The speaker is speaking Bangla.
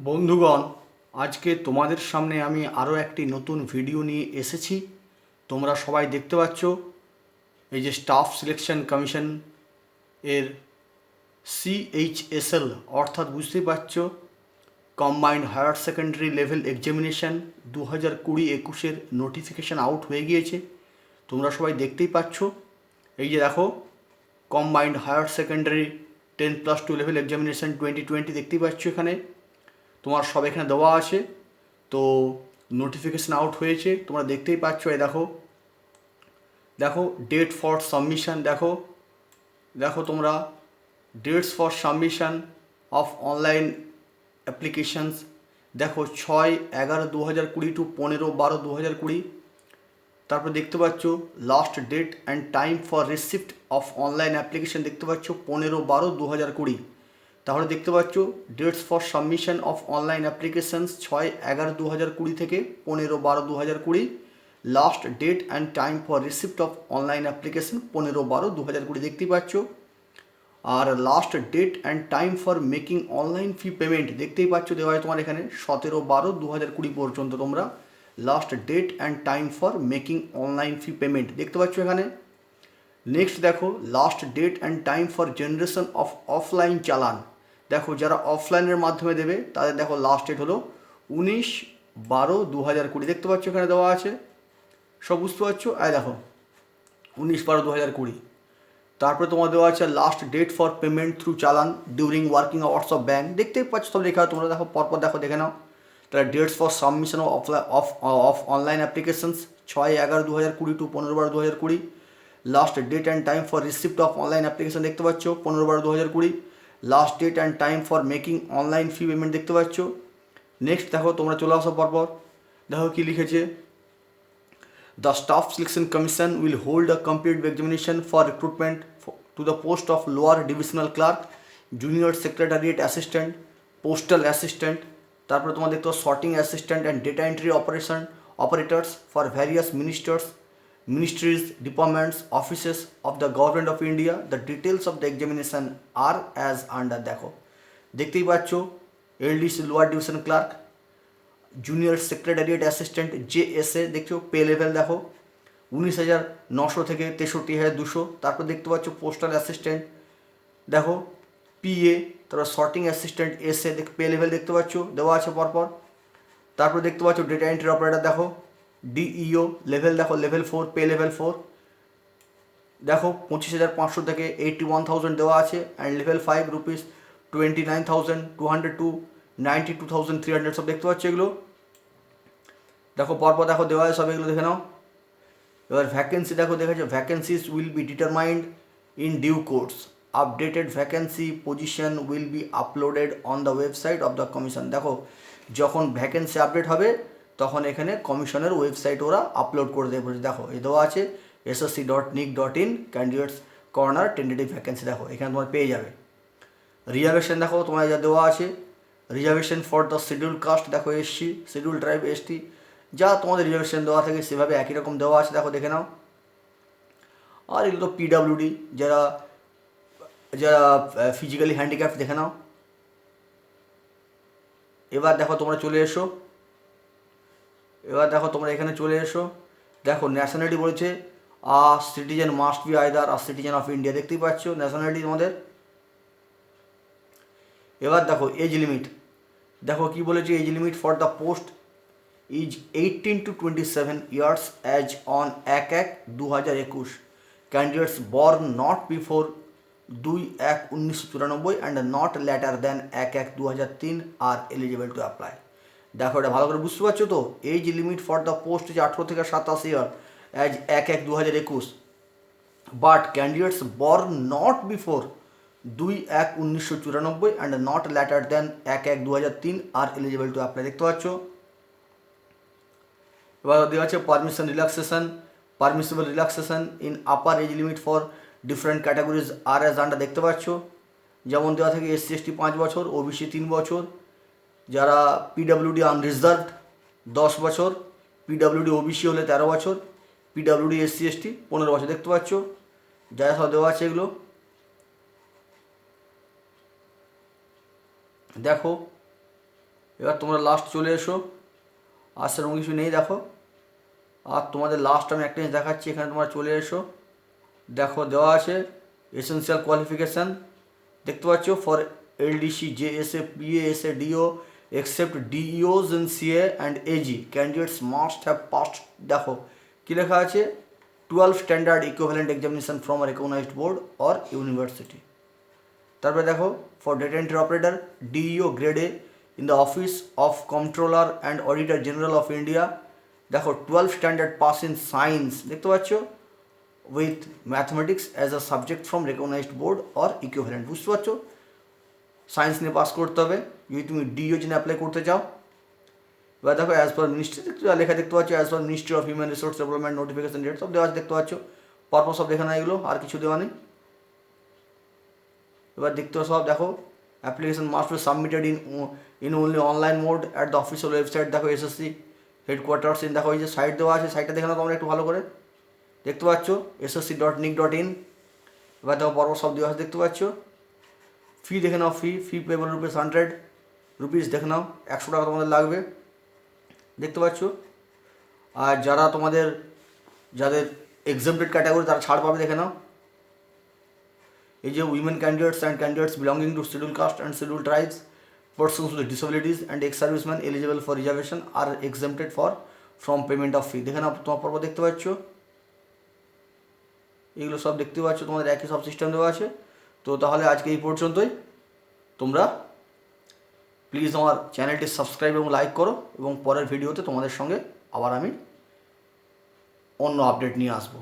বন্ধুগণ, আজকে তোমাদের সামনে আমি আরও একটি নতুন ভিডিও নিয়ে এসেছি। তোমরা সবাই দেখতে পাচ্ছ এই যে স্টাফ সিলেকশন কমিশন এর CHSL অর্থাৎ বুঝতেই পারছো combined higher secondary level examination 2020-21 notification out হয়ে গিয়েছে। তোমরা সবাই দেখতেই পাচ্ছ। এই যে দেখো, combined higher secondary 10+2 level examination 2020 দেখতেই পাচ্ছ। এখানে তোমার সব এখানে দেওয়া আছে। তো নোটিফিকেশান আউট হয়েছে, তোমরা দেখতেই পাচ্ছ। এই দেখো দেখো ডেট ফর সাবমিশন, দেখো দেখো তোমরা dates for submission of online applications দেখো 6/11/2020 টু 15/12/2020। তারপর দেখতে পাচ্ছ last date and time for receipt of online application দেখতে পাচ্ছ 15/12/2020। তাহলে দেখতে পাচ্ছ dates for submission of online applications 6/11/2020 থেকে 15/12/2020। Last date and time for receipt of online application 15/12/2020 দেখতেই পাচ্ছ। আর last date and time for making online fee payment দেখতেই পাচ্ছ দেওয়া হয় তোমার এখানে 17/12/2020 পর্যন্ত তোমরা last date and time for making online fee payment দেখতে পাচ্ছ এখানে। নেক্সট দেখো last date and time for generation of offline চালান। দেখো যারা অফলাইনের মাধ্যমে দেবে তাদের দেখো লাস্ট ডেট হলো 19/12/2020 দেখতে পাচ্ছ এখানে দেওয়া আছে। সব বুঝতে পারছো? দেখো 19/12/2020। তারপরে তোমার দেওয়া আছে last date for payment through challan during working hours of bank দেখতেই পাচ্ছ সব লেখা। তোমরা দেখো পরপর দেখো, দেখে নাও। তাহলে dates for submission of online applications 6/11/2020 to 15/12/2020। Last date and time for receipt of online application দেখতে পাচ্ছ 15/12/2020। Last date and time for making online fee payment দেখতে পাচ্ছ। নেক্সট দেখো তোমরা চলে আসো পরপর, দেখো কী লিখেছে। The Staff Selection Commission will hold a competitive examination for recruitment to the post of Lower Divisional Clerk, Junior Secretariat Assistant, Postal Assistant, তারপরে তোমার দেখতে sorting assistant and data entry operators for various ministries, departments, offices of the Government of India. The details of the examination are as under দেখো দেখতেই পাচ্ছ LDC lower division clerk, junior secretariat assistant JSA দেখছো পে লেভেল দেখো 19,900 থেকে 63,200। তারপর দেখতে পাচ্ছ পোস্টাল অ্যাসিস্ট্যান্ট দেখো PA, তারপর সর্টিং অ্যাসিস্ট্যান্ট SA দেখ পে লেভেল দেখতে পাচ্ছ দেওয়া আছে পরপর। তারপর দেখতে পাচ্ছ ডেটা এন্ট্রি অপারেটর দেখো DEO লেভেল দেখো লেভেল 4 পে লেভেল 4 দেখো 25,500 থেকে 81,000 দেওয়া আছে। অ্যান্ড লেভেল 5 রুপিস 29,200 টু 92,300 সব দেখতে পাচ্ছ এগুলো। দেখো পরপর দেখো দেওয়া আছে সব, এগুলো দেখে নাও। এবার ভ্যাকেন্সি দেখো দেখেছো vacancies will be determined in due course. Updated vacancy position will be uploaded on the website of the commission. দেখো যখন ভ্যাকেন্সি আপডেট হবে তখন এখানে কমিশনের ওয়েবসাইট ওরা আপলোড করে দেবে। দেখো এই দেওয়া আছে ssc.nic.in candidates corner tentative vacancy দেখো এখানে তোমার পেয়ে যাবে। রিজার্ভেশন দেখো তোমার যা দেওয়া আছে reservation for the schedule caste দেখো SC, শিডিউল ট্রাইব ST, যা তোমাদের রিজার্ভেশন দেওয়া থাকে সেভাবে একই রকম দেওয়া আছে দেখো দেখে নাও। আর এগুলো তো PWD যারা যারা ফিজিক্যালি হ্যান্ডিক্যাপ দেখে নাও। এবার দেখো তোমরা চলে এসো, এবার দেখো তোমরা এখানে চলে এসো। দেখো ন্যাশনালিটি বলেছে citizen must be either citizen of India দেখতেই পাচ্ছ ন্যাশনালিটি তোমাদের। এবার দেখো এজ লিমিট দেখো কি বলেছে age limit for the post is 18 to 27 years as on 1/1/2021। Candidates born not before 2/1/1994 and not later than 1/1/2003 are eligible to apply. দেখো এটা ভালো করে বুঝতে পারছো তো। Age limit for the post is 18 থেকে 27 year as 1/1/2021, but candidates born not before 2/1/1994 and not later than 1/1/2003 are eligible to apply দেখতে পাচ্ছ। এবার দেওয়া আছে permissible relaxation in upper age limit for different categories are as under দেখতে পাচ্ছ। যেমন দেওয়া থাকে SC ST 5 বছর, OBC 3 বছর, যারা PWD আনরিজার্ভড 10 বছর, PWD OBC হলে 13 বছর, PWD SC ST 15 বছর দেখতে পাচ্ছ। যা সব দেওয়া আছে এগুলো দেখো। এবার তোমরা লাস্ট চলে এসো, আর সেরকম কিছু নেই দেখো। আর তোমাদের লাস্ট আমি একটা জিনিস দেখাচ্ছি, এখানে তোমরা চলে এসো, দেখো দেওয়া আছে এসেন্সিয়াল কোয়ালিফিকেশান, দেখতে পাচ্ছ for LDC JSA PA SA DO except DEOs in CA and AG candidates must have passed, দেখো কী লেখা আছে 12 standard equivalent examination from a recognised board or university. তারপরে দেখো for data entry operator DEO grade A in the office of Controller and Auditor General of India, দেখো 12 স্ট্যান্ডার্ড পাস ইন সায়েন্স, দেখতে পাচ্ছ with mathematics as a subject from recognised board or equivalent, বুঝতে পারছো সায়েন্স নিয়ে পাস করতে হবে যদি তুমি ডিও জন্য অ্যাপ্লাই করতে চাও। এবার দেখো অ্যাজ পার মিনিস্ট্রি লেখা দেখতে পাচ্ছ, as per ministry of human resource development notification date সব দেওয়া আছে দেখতে পাচ্ছ, পরপর সব দেখে না এগুলো, আর কিছু দেওয়া নেই। এবার দেখতে সব দেখো application must be submitted in only online mode at the official website, দেখো এসএসসি হেডকোয়ার্টার্স ইন, দেখো এই যে সাইট দেওয়া আছে, সাইটটা দেখে নাও তোমরা একটু ভালো করে, দেখতে পাচ্ছ ssc.nic.in। এবার দেখো পরপর সব দেওয়া আছে দেখতে পাচ্ছ। ফি দেখে নাও, ফি পেবল রুপিস 100 রুপিস দেখে নাও, 100 টাকা তোমাদের লাগবে, দেখতে পাচ্ছ। আর যারা তোমাদের যাদের এক্সামটেড ক্যাটাগরি তারা ছাড় পাবে দেখে নাও, এই যে women candidates and candidates belonging to schedule caste and schedule tribes, persons with disabilities and ex-servicemen eligible for reservation are exempted from payment of fee, দেখে নাও তোমার পর্ব দেখতে পাচ্ছ, এগুলো সব দেখতে পাচ্ছ তোমাদের একই সব সিস্টেম দেওয়া আছে। তো তাহলে আজকে এই পর্যন্তই, তোমরা প্লিজ আমার চ্যানেলটি সাবস্ক্রাইব এবং লাইক করো, এবং পরের ভিডিওতে তোমাদের সঙ্গে আবার আমি অন্য আপডেট নিয়ে আসবো।